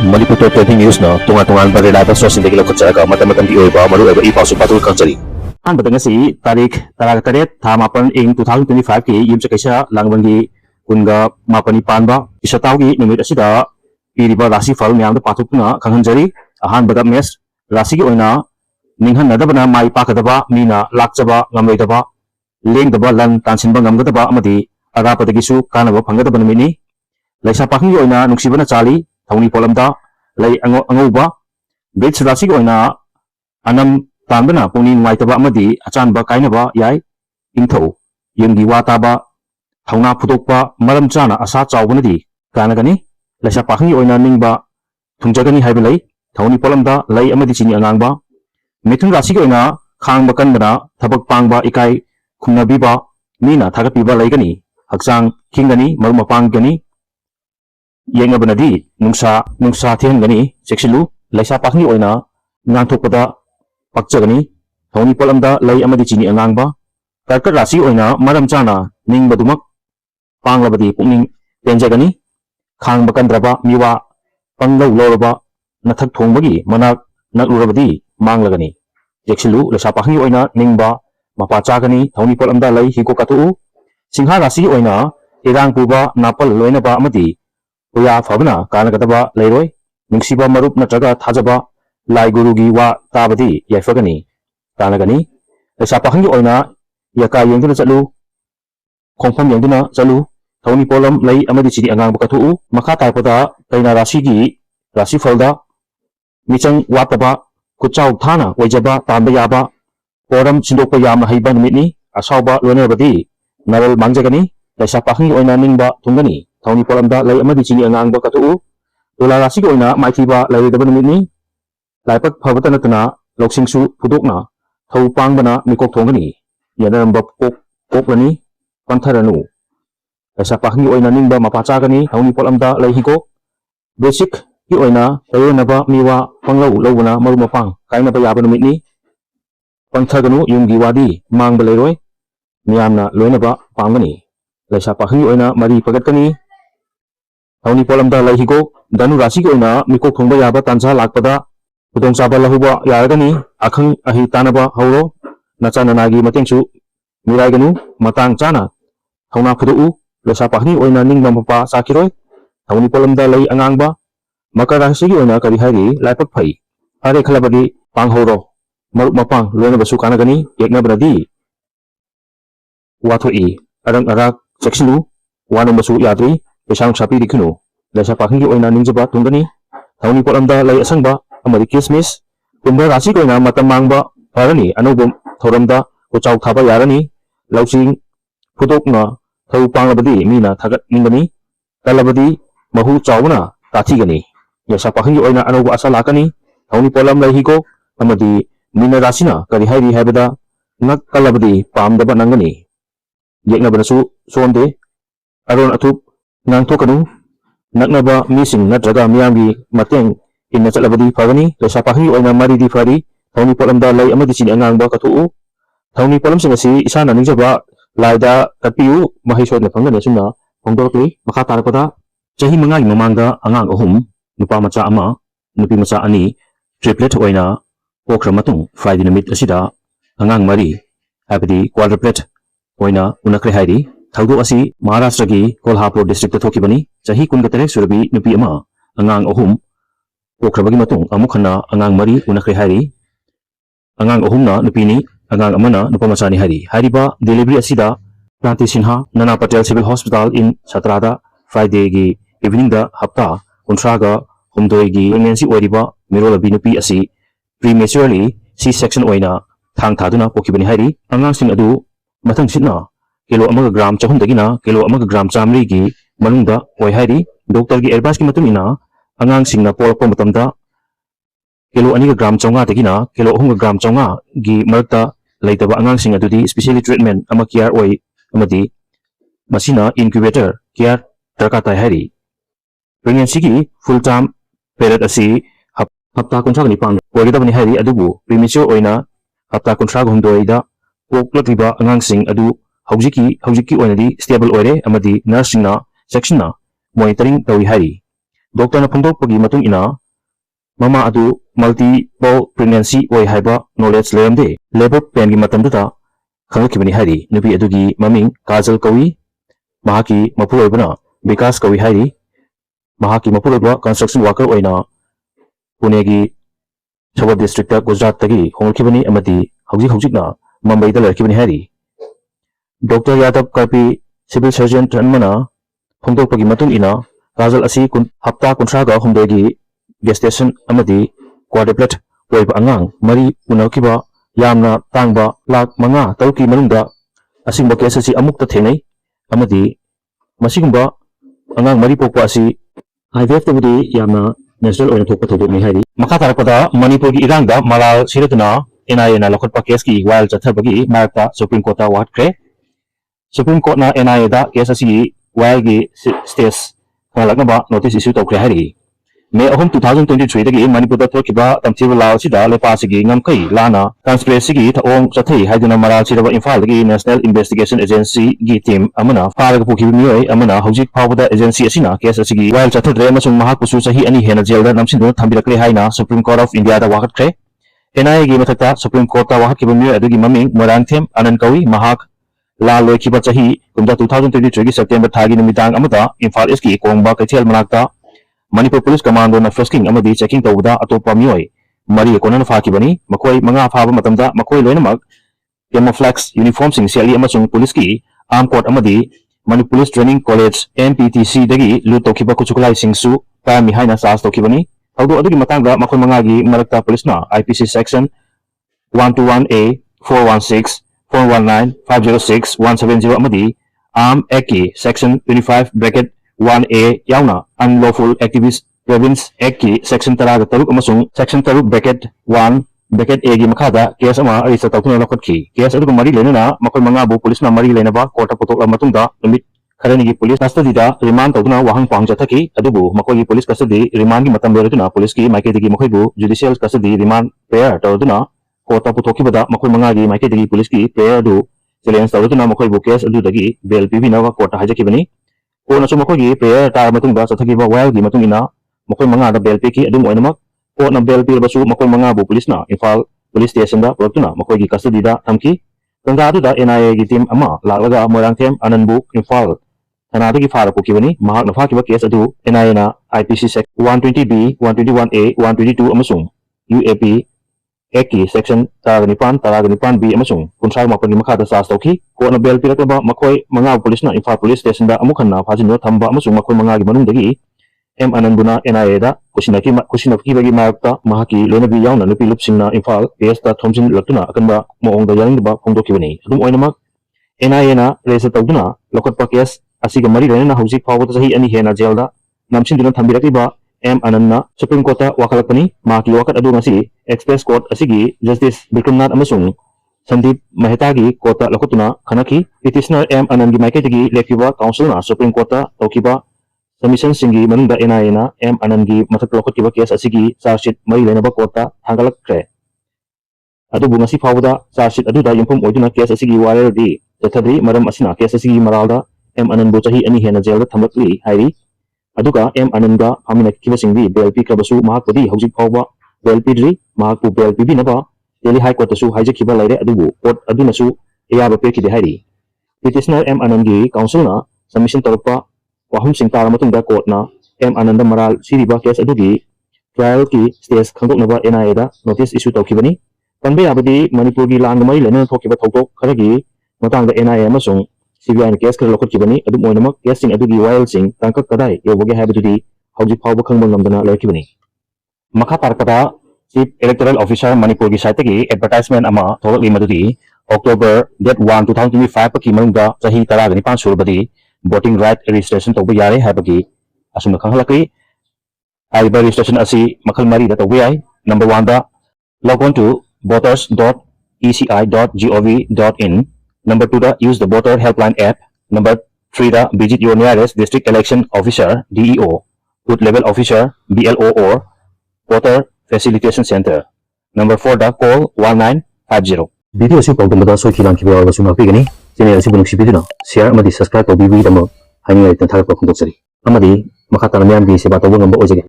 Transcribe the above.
Manipur News na tunga-tungan ba rin source hindi kilok katsaka matamatang iba maru iba ipasu patul kansari. An batang si tarik tarik thamapan ing 2025 ki yim sa kaisa langbangi kunga mapani panba isa tawgi numit asida iriba rasi fal myam da patuk na kanghanjari ahan badam mes rasi ki oina ninghan nadabana mai pakadaba mina lakchaba ngamloidaba lengdaba lan tansinba ngamgadaba amadi arapadagi kanaba phanggadaba namini laisa pakhi oina nuksibana chali thongni polamda lay angauba bridge rasi oina anam tanbana pungni ngaitaba amadi achanba kainaba yai ingtho yemgi wataba thongna phutokpa maram chana asa chawbanadi kanagani laisa pakhi oina ningba thungjagani haibalai thongni polamda lay amadi chini angangba mithun rasi oina khangba kanbana thabak pangba ikai khumnabiba mina thagapiba laigani hakchang khingani maruma panggani yengabanadi nungsa thengani seksilu laisa pakni oina ngangthokpada pakchagani thongni polamda lay amadi chini angangba karkat rasi oina maram chana ningbadumak panglabadi pungning tenjagani khangba kandraba miwa panglau loraba nathak thongbagi manak naklurabadi manglagani seksilu laisa pakni oina ningba mapachagani thongni polamda lay hiko katu singha rasi oina irang puba napal loinaba amadi Uya fabna kana kataba lairoi nungsiba marup natraga thajaba lai gurugi wa tabadi yaifagani kanagani laisa pakhangi oina yaka yengduna chalu khongpham yengduna chalu thongni polam lay amadi chini angang bakathu makha taipada kaina rasi falda michang wataba kuchau thana oijaba tamba yaba poram sindokpa yamna haiba numitni asawba loinabadi naral mangjagani laisa pakhangi oina ningba thungani thongni polamda lay amadi chini angangba katu dola rasi ko oina maithiba laidaba numitni laipak phabata natana loksingsu phudokna thau pangbana mikok thongani yanaramba koklani pantharanu laisa pakhi oina ningba mapachagani thongni polamda lay hiko basic ki oina tayonaba miwa panglau lobuna marumapang kainaba yaba numitni pangthaganu yumgi wadi mangba lairoi miyamna loinaba pangani laisa pakhi oina mari pagatkani thongni polamda lay hiko danu rasi ki oina mikok thongba yaba tansa lakpada pudong chaba lahuba yaragani akhang ahi tanaba hauro nachananagi matengsu miraiganu matang chana thongna phudu laisa pakni oina ningba mapa sakiroi thongni polamda lay angangba makar rasi ki oina kari hairi laipak phai are khalabadi panghoro marup mapang loina basu kanagani yeknabradi wathoi arang arak seksilu wanu basu yadri pesang sapi dikunu laisa pakhi oina ningjaba tungani thongni polamda lay asangba amari kismis kumba rasi koina matamangba harani anubum thoramda kuchau thaba yarani lausing phudokna thau panglabadi mina thagat ningani kalabadi mahu chawna tathigani laisa pakhi oina anubu asa lakani thongni polam lay hiko amadi mina rasina kari hairi habada nak kalabadi pamdaba nangani yeknabanasu sonde aron athup ngangthokanu naknaba mising natraga miyamgi mateng inna chalabadi phagani laisa pakhi oina maridi phari thongni polamda lay amadi chini angangba kathu thongni polam singasi isana ningjaba laida katpiu mahisodna phangani sumna hongdorkli makha tarpada chahi mangai mamangda angang ahum nupa macha ama nupi macha ani triplet oina pokra matung friday namit asida angang mari habadi quadruplet oina unakre hairi thaudo asi Maharashtra ki Kolhapur district thokibani chahi kungatere surabi nupi ama angang ahum pokrabagi matung amukhana angang mari unakre hairi angang ahumna nupini angang amana nupamachani hairi hariba delivery asida Planti Sinha Nana Patel Civil Hospital in Satrada Friday gi evening da hapta kuntraga humdoi gi pregnancy oiriba mirolabi nupi asi prematurely C-section oina thang thaduna pokibani hairi angang sing adu mathang sitna kilo amaga gram chahum dagina kilo amaga gram chamri gi manungda oi hairi doctor gi advice ki matungina angang singna porpa matamda kilo ani gram chonga dagina kilo 1 gram chonga gi marta laitaba angang sing adudi specially treatment ama care oi amadi masina incubator care tarka tai hairi pregnancy gi full term period asi hapta kuntra ni pang oigidabani hairi adubu premature oina hapta kuntra gomdoi da poklotliba angang sing adu hojiki oinadi stable oire amadi nursing na section na monitoring tawi hari doctor फोंदोकपगी मतुंग इना ममा अदु multiple pregnancy ओय हाइबा knowledge लेरमदे labour pain की मतमदता खंगखिबनि हाइरि नुपि अदुगी ममिंग काजल कवि महाकी मपुरोइबना विकास कवि हाइरि महाकी मपुरोइबा कंस्ट्रक्शन वर्कर ओइना पुणेगी छबा डिस्ट्रिक्ट गुजरात तगी होंगखिबनि अमति हौजिक हौजिकना मुंबईदा लरखिबनि हाइरि डॉक्टर यादव करपी सिविल सर्जन तन्मना फोंदोकपगी मतुंग इना काजल असी हप्ता 30 गा हुमदगी गेस्टेशन अमदी क्वाड्रुप्लेट ओइबा अंगांग मरी उनखिबा यामना तांगबा लाख 5 तरुकी मनुंगदा असिंबा केस असि अमुक्ता थेंगै अमदी मसिगुंबा अंगांग मरी पोकपा असि आईवीएफ तबुदी यामना नेशनल ओइना थोकपा थोदोकनि हाइरि मखा तारपदा मणिपुर की इरांगदा मलाल सिरतना NIA ना लखटपा केस की वायल चथरबगी मारकता सुप्रीम कोर्ट ता वाटख्रे सुप्रीम कोर्ट ना NIA दा केस असि वायल की स्टेज खलागनबा नोटिस इश्यू तौख्रे हाइरि May 2023 dagi Manipur da thokiba tamchiba law sida lepasigi ngamkai lana conspiracy gi thaong chathai haiduna maral sida Imphal dagi National Investigation Agency gi team amana faraga pukhibi mioi amana hojik phawda agency asina case asigi while chathadre amasung mahak kusu sahi ani hena jail da namsindu thambirakre haina Supreme Court of India da wakatkre NIA gi mathakta Supreme Court da wakhiba mioi adugi maming Morangthem Anang3gi mahak la loikiba chahi 2023 gi September thagi numitang amata Imphal East ki Kongba Kaithel manakta Manipur Police Commando na frisking amadi checking tawda atopa mioi mari konan fakibani makoi manga phaba matamda makoi loinamak camouflage uniform sing siali amasung police ki armed court amadi Manipur Police Training College MPTC dagi lut tokiba kuchuklai singsu pami haina sas tokibani tawdo adugi matangda makoi manga gi marakta police na IPC section 121A 416 419 506 170 amadi armed act ki section 25 bracket 1A yauna unlawful activist province act ki section 13 amasung section 13 bracket 1 bracket A gi makhada case ama arisa tawtuna lokotki case adu mari lenana makoi manga bu police na mari lenaba court potokla matungda numit kharani gi police custody da remand tawduna wahang pang jathaki adubu makoi gi police custody remand gi matam beretuna police ki maike digi makoi bu judicial custody remand prayer tawduna court potoki bada makoi manga gi maike digi police ki prayer du challenge tawduna makoi bu case adu dagi bail pibi na court hajaki bani ko na sumako gi prayer tar matung da sathagi ba while gi matung ina makoi manga da bel peki adum oinamak ko na bel pil basu makoi manga bu police na Imphal police station da protuna makoi gi custody da thamki tanga adu da NIA gi team ama laglaga Morangthem Ananbu Imphal thana gi fara pokibani mahak na fakiba case adu NIA na IPC section 120B 121A 122 amasung UAP Eki section 19B amasung kunsai mapan gi makhada sas tawki ko na bel pirakaba makoi manga police na Imphal police station da amukhanna phajinno thamba amasung makoi manga gi manungdagi M Ananbuna NIA da kusinaki bagi marakta mahaki lonabi yauna nupi lupsingna Imphal case da thomjin laktuna akanba moong da yaringba phongdokibani adum oinamak NIA na resa tawduna lokatpa case asiga mari lenana hojik phawda sahi ani hena jail da namsinduna thambirakiba M Ananna Supreme Court wakalakpani maki wakat adu ngasi Express Court asigi Justice Bikramnath amasung Sandeep Mehta gi court lokotuna khanaki petitioner M Anand gi maike gi lekiba council na Supreme Court tokiba submission singi manungda NIA na M Anand gi mathak lokotiba case asigi charge sheet mari lenaba court thangalakre adu ngasi phawda charge sheet adu da yumphum oiduna case asigi warer di jathadri maram asina case asigi maralda M Anand bu chahi ani hena jail da thamlakli hairi aduga M Ananda phamina kiba singdi BLP krabasu mahakpadi hojik phawba BLP dri mahakpu BLP binaba Delhi High Court su haije kiba laire adubu court adunasu ayaba pekide hairi petitioner M Anandgi council na submission torpa wahum sing tara matungda court na M Ananda maral siriba case adugi trial ki stage khangdoknaba NIA da notice issue tawkibani panbe abadi Manipur gi langmai lena thokiba thoktok kharagi matangda NIA amasung CBI na case kar lokotibani adum oinamak case sing adugi while sing tangkak kadai yoboge habidudi hojik phawba khangba ngamdana laikibani makha tarkada Chief Electoral Officer Manipur gi site gi advertisement ama tholakli madudi October date 1 2025 paki manungda chahi 19 surubadi voting right registration tawba yare habagi asumna khanghalakri aiba registration asi makhal mari da tawba yai number 1 da log on to voters.eci.gov.in Number 2 use the voter helpline app. Number 3 visit your nearest district election officer DEO, booth level officer BLO or voter facilitation center. Number 4 call 1950. Video si pagdamda so kilang kibaw ga sumapigani channel si bunuk si video share amadi subscribe to bibi damo haningai tan thar pa khondok sari amadi makha tana miyam gi seba tawba ngamba ojage